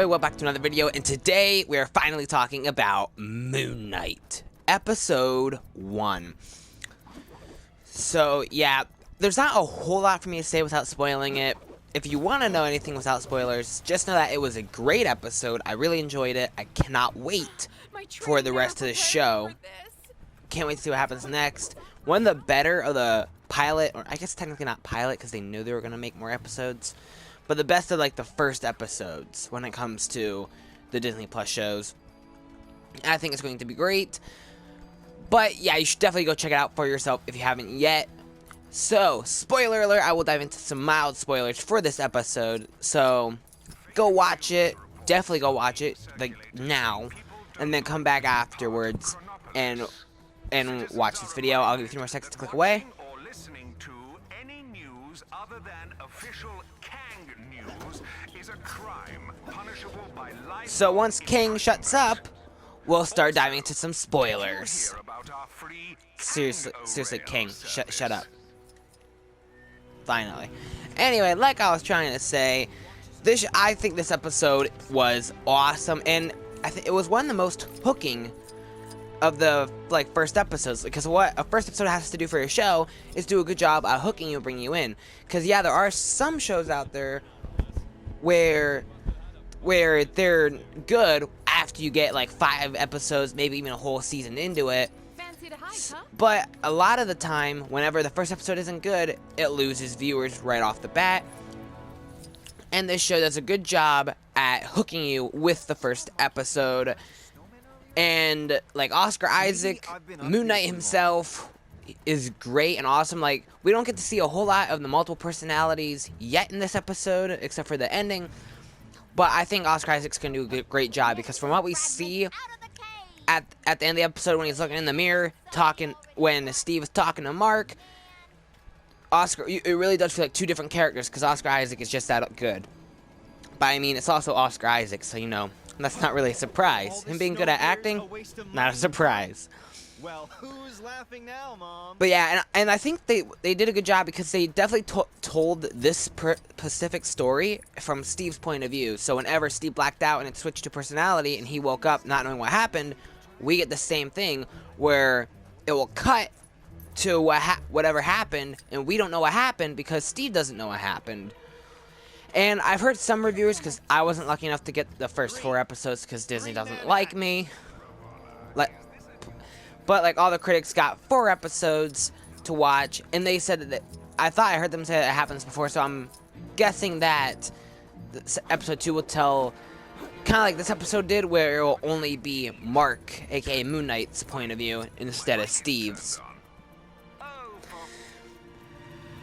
Welcome back to another video, and today we are finally talking about Moon Knight, episode 1. So yeah, there's not a whole lot for me to say without spoiling it. If you want to know anything without spoilers, just know that it was a great episode. I really enjoyed it. I cannot wait for the rest of the show. Can't wait to see what happens next. One of the better of the pilot, or I guess technically not pilot because they knew they were going to make more episodes, but the best of like the first episodes when it comes to the Disney Plus shows. I think it's going to be great. But yeah, you should definitely go check it out for yourself if you haven't yet. So, spoiler alert, I will dive into some mild spoilers for this episode. So, go watch it. Definitely go watch it, like, now. And then come back afterwards and watch this video. I'll give you 3 more seconds to click away. So once King shuts up, we'll start diving into some spoilers. Seriously, King, shut up. Finally. Anyway, like I was trying to say, I think this episode was awesome, and I think it was one of the most hooking of the first episodes, because what a first episode has to do for a show is do a good job at hooking you and bringing you in. Because yeah, there are some shows out there where they're good after you get like 5 episodes, maybe even a whole season into it. But a lot of the time, whenever the first episode isn't good, it loses viewers right off the bat. And this show does a good job at hooking you with the first episode. And like Oscar Isaac, Moon Knight himself is great and awesome. Like, we don't get to see a whole lot of the multiple personalities yet in this episode, except for the ending. But I think Oscar Isaac's gonna do a great job, because from what we see at the end of the episode, when he's looking in the mirror, when Steve is talking to Mark, it really does feel like 2 different characters, because Oscar Isaac is just that good. But I mean, it's also Oscar Isaac, so you know, that's not really a surprise. Him being good at acting, not a surprise. Well, who's laughing now, Mom? But yeah, and I think they did a good job, because they definitely told this specific story from Steve's point of view. So whenever Steve blacked out and it switched to personality and he woke up not knowing what happened, we get the same thing where it will cut to whatever happened, and we don't know what happened because Steve doesn't know what happened. And I've heard some reviewers, because I wasn't lucky enough to get the first 4 episodes because Disney doesn't like me. But like all the critics got 4 episodes to watch, and they said that I thought I heard them say that it happens before, so I'm guessing that episode 2 will tell kind of like this episode did, where it will only be Mark, aka Moon Knight's point of view instead of Steve's.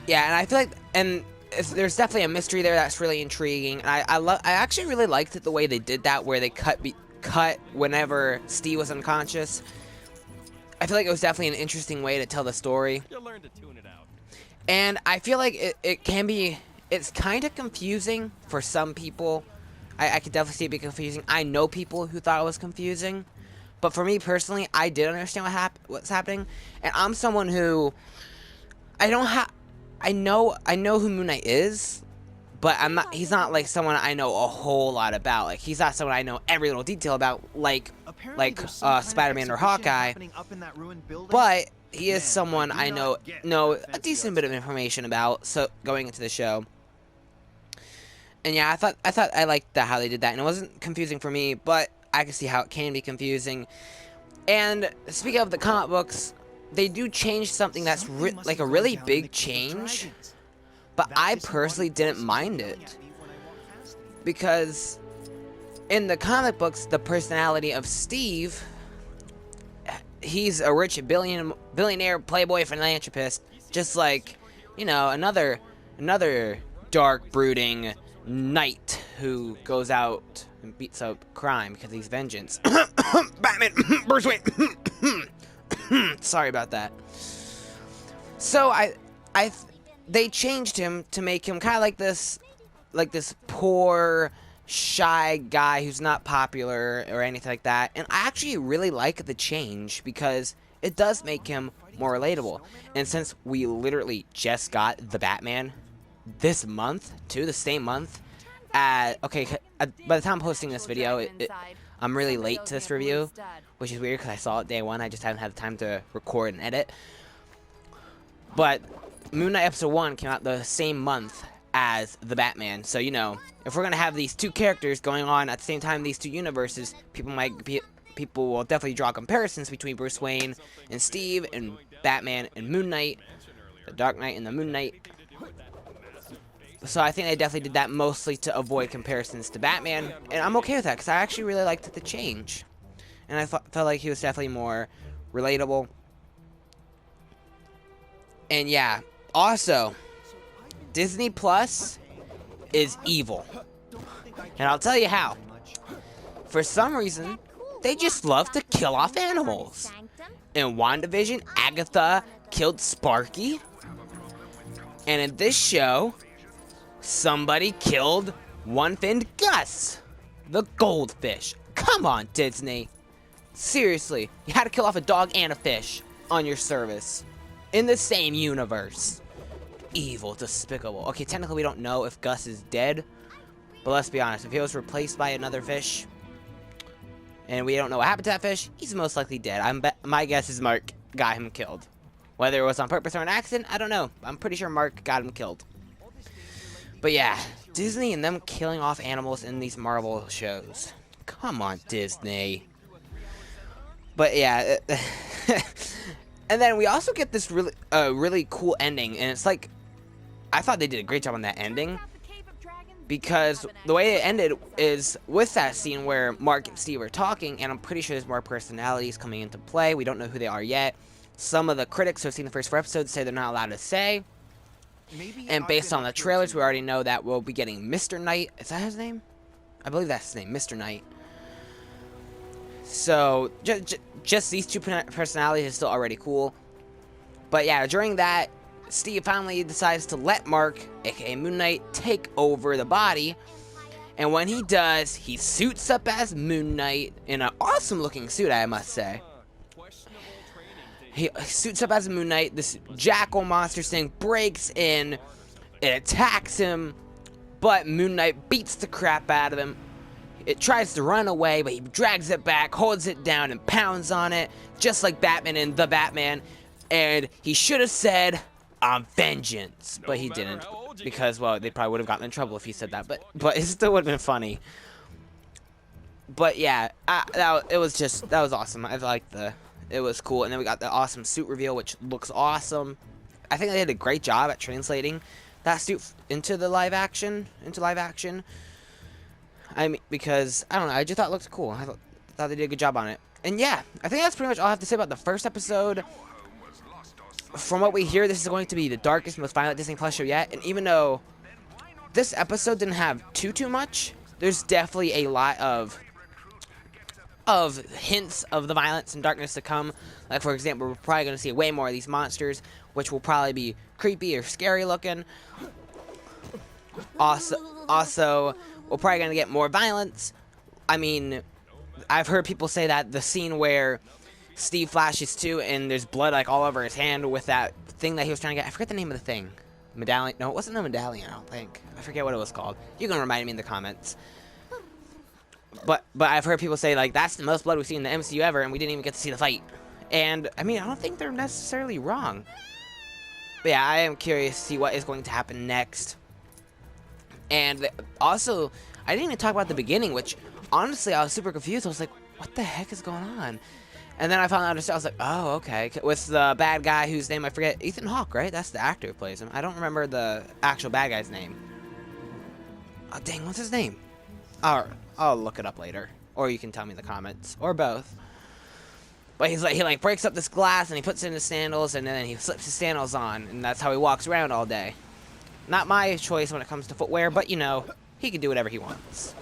Yeah, and I feel like there's definitely a mystery there that's really intriguing, and I actually really liked it the way they did that, where they cut whenever Steve was unconscious. I feel like it was definitely an interesting way to tell the story. You'll learn to tune it out. And I feel like it's kind of confusing for some people. I could definitely see it be confusing. I know people who thought it was confusing, but for me personally, I did understand what's happening. And I'm someone who I know who Moon Knight is, but he's not like someone I know a whole lot about. Like, he's not someone I know every little detail about, like Spider-Man or Hawkeye. But he is someone I know a decent bit of information about, so going into the show. And yeah, I liked how they did that, and it wasn't confusing for me, but I can see how it can be confusing. And speaking of the comic books, they do change something that's like a really big change, but I personally didn't mind it, because in the comic books, the personality of Steve, he's a rich billionaire playboy philanthropist, just like, you know, another dark brooding knight who goes out and beats up crime because he's vengeance. Batman, Bruce Wayne. Sorry about that. So they changed him to make him kind of like this poor, shy guy who's not popular or anything like that. And I actually really like the change, because it does make him more relatable. And since we literally just got the Batman this month, too, the same month Okay, by the time I'm posting this video, I'm really late to this review, which is weird because I saw it day one. I just haven't had the time to record and edit. But Moon Knight episode 1 came out the same month as the Batman, so you know, if we're gonna have these two characters going on at the same time, these two universes, people will definitely draw comparisons between Bruce Wayne and Steve, and Batman and Moon Knight, the Dark Knight and the Moon Knight. So I think they definitely did that mostly to avoid comparisons to Batman, and I'm okay with that because I actually really liked the change, and I felt like he was definitely more relatable. And yeah, also, Disney Plus is evil, and I'll tell you how. For some reason, they just love to kill off animals. In WandaVision, Agatha killed Sparky, and in this show, somebody killed one-finned Gus, the goldfish. Come on, Disney. Seriously, you had to kill off a dog and a fish on your service in the same universe. Evil, despicable. Okay, technically we don't know if Gus is dead, but let's be honest, if he was replaced by another fish, and we don't know what happened to that fish, he's most likely dead. My guess is Marc got him killed. Whether it was on purpose or an accident, I don't know. I'm pretty sure Marc got him killed. But yeah, Disney and them killing off animals in these Marvel shows. Come on, Disney. But yeah, and then we also get this really cool ending, and it's like, I thought they did a great job on that ending, because the way it ended is with that scene where Marc and Steve are talking, and I'm pretty sure there's more personalities coming into play. We don't know who they are yet. Some of the critics who have seen the first 4 episodes say they're not allowed to say. And based on the trailers, we already know that we'll be getting Mr. Knight. Is that his name? I believe that's his name, Mr. Knight. So, just these two personalities is still already cool. But yeah, during that, Steve finally decides to let Marc, aka Moon Knight, take over the body. And when he does, he suits up as Moon Knight in an awesome looking suit, I must say. He suits up as a Moon Knight. This jackal monster thing breaks in. It attacks him. But Moon Knight beats the crap out of him. It tries to run away, but he drags it back, holds it down, and pounds on it. Just like Batman in The Batman. And he should have said, "I'm vengeance." But he didn't. Because, well, they probably would have gotten in trouble if he said that. But it still would have been funny. But yeah, that was awesome. I liked it was cool, and then we got the awesome suit reveal, which looks awesome. I think they did a great job at translating that suit into live action. I mean, because I don't know, I just thought it looked cool. I thought they did a good job on it. And yeah, I think that's pretty much all I have to say about the first episode. From what we hear, this is going to be the darkest, most violent Disney Plus show yet. And even though this episode didn't have too much, there's definitely a lot of hints of the violence and darkness to come. Like, for example, we're probably going to see way more of these monsters, which will probably be creepy or scary looking. Also, we're probably going to get more violence. I mean, I've heard people say that the scene where Steve flashes too, and there's blood like all over his hand with that thing that he was trying to get. I forget the name of the thing. Medallion? No, it wasn't a medallion, I don't think. I forget what it was called. You can remind me in the comments. But I've heard people say, like, that's the most blood we've seen in the MCU ever, and we didn't even get to see the fight. And, I mean, I don't think they're necessarily wrong. But yeah, I am curious to see what is going to happen next. And also, I didn't even talk about the beginning, which, honestly, I was super confused. I was like, what the heck is going on? And then I found out, I was like, oh, okay. With the bad guy whose name I forget, Ethan Hawke, right? That's the actor who plays him. I don't remember the actual bad guy's name. Oh, dang, what's his name? I'll look it up later, or you can tell me in the comments, or both. But he like breaks up this glass and he puts it in his sandals, and then he slips his sandals on, and that's how he walks around all day. Not my choice when it comes to footwear, but you know, he can do whatever he wants.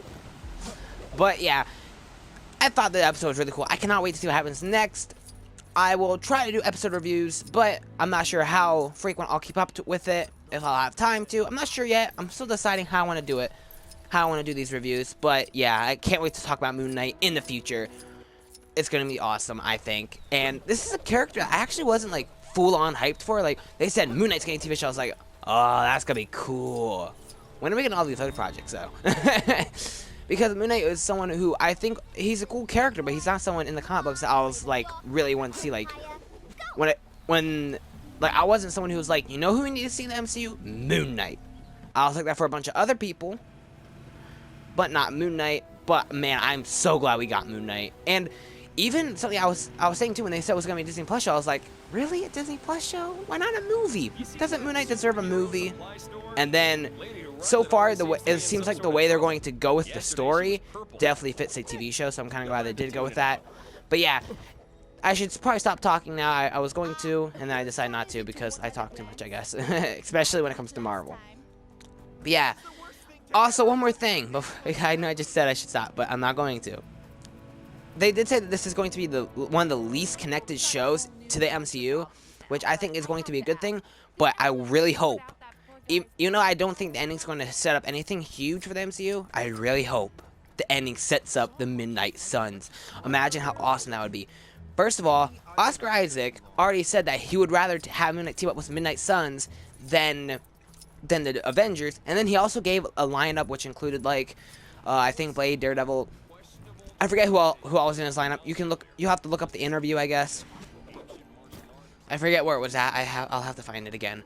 But yeah, I thought the episode was really cool. I cannot wait to see what happens next. I will try to do episode reviews, but I'm not sure how frequent I'll keep up with it, if I'll have time to. I'm not sure yet. I'm still deciding how I want to do it. How I want to do these reviews, but yeah, I can't wait to talk about Moon Knight in the future. It's gonna be awesome, I think. And this is a character I actually wasn't like full on hyped for. Like, they said Moon Knight's getting a TV show, I was like, oh, that's gonna be cool. When are we getting all these other projects, though? Because Moon Knight is someone who I think he's a cool character, but he's not someone in the comic books that I was like really want to see. Like when I wasn't someone who was like, you know who we need to see in the MCU? Moon Knight. I was like that for a bunch of other people, but not Moon Knight. But man, I'm so glad we got Moon Knight. And even something I was saying too when they said it was gonna be a Disney Plus show, I was like, really, a Disney Plus show? Why not a movie? Doesn't Moon Knight deserve a movie? And then so far, it seems like the way they're going to go with the story definitely fits a TV show. So I'm kind of glad they did go with that. But yeah, I should probably stop talking now. I was going to, and then I decided not to because I talk too much, I guess, especially when it comes to Marvel. But yeah. Also, one more thing. I know I just said I should stop, but I'm not going to. They did say that this is going to be one of the least connected shows to the MCU, which I think is going to be a good thing, but I really hope, you know, I don't think the ending's going to set up anything huge for the MCU. I really hope the ending sets up the Midnight Suns. Imagine how awesome that would be. First of all, Oscar Isaac already said that he would rather have Moon Knight team up with Midnight Suns than the Avengers, and then he also gave a lineup which included like I think Blade, Daredevil. I forget who all was in his lineup. You have to look up the interview, I guess. I forget where it was at. I'll have to find it again.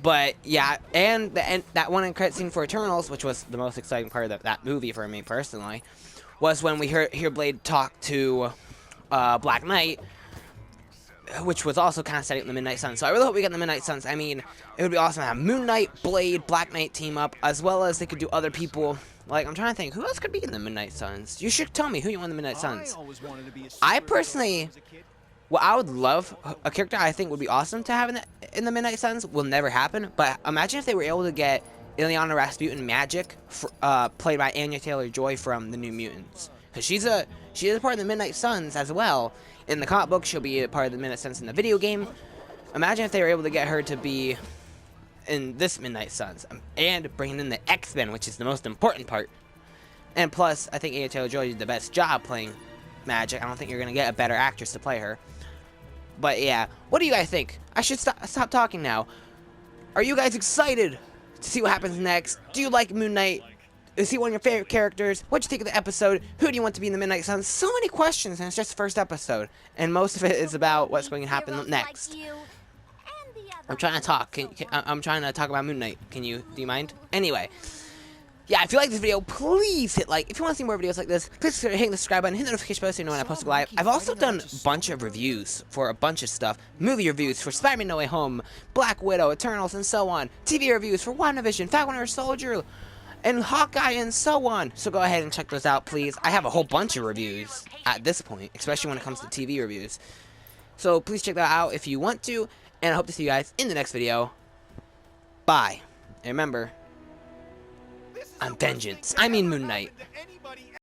But yeah, and that one in credit scene for Eternals, which was the most exciting part of that movie for me personally, was when we hear Blade talk to Black Knight, which was also kind of setting up the Midnight Suns. So I really hope we get the Midnight Suns. I mean, it would be awesome to have Moon Knight, Blade, Black Knight team up, as well as they could do other people. Like, I'm trying to think, who else could be in the Midnight Suns? You should tell me who you want in the Midnight Suns. I personally, what I would love, a character I think would be awesome to have in the Midnight Suns will never happen, but imagine if they were able to get Ileana Rasputin Magic, played by Anya Taylor-Joy from The New Mutants. Because she is a part of the Midnight Suns as well. In the comic book, she'll be a part of the Midnight Suns in the video game. Imagine if they were able to get her to be in this Midnight Suns. And bringing in the X-Men, which is the most important part. And plus, I think Anya Taylor-Joy did the best job playing Magic. I don't think you're going to get a better actress to play her. But yeah, what do you guys think? I should stop talking now. Are you guys excited to see what happens next? Do you like Moon Knight? Is he one of your favorite characters? What'd you think of the episode? Who do you want to be in the Midnight Suns? So many questions, and it's just the first episode. And most of it is about what's going to happen next. I'm trying to talk. I'm trying to talk about Moon Knight. Do you mind? Anyway. Yeah, if you like this video, please hit like. If you want to see more videos like this, please hit the subscribe button, hit the notification bell so you know when I post a live. I've also done a bunch of reviews for a bunch of stuff. Movie reviews for Spider-Man No Way Home, Black Widow, Eternals, and so on. TV reviews for WandaVision, Falcon and Winter Soldier, and Hawkeye, and so on. So go ahead and check those out, please. I have a whole bunch of reviews at this point, especially when it comes to TV reviews. So please check that out if you want to, and I hope to see you guys in the next video. Bye. And remember, I'm vengeance. I mean Moon Knight.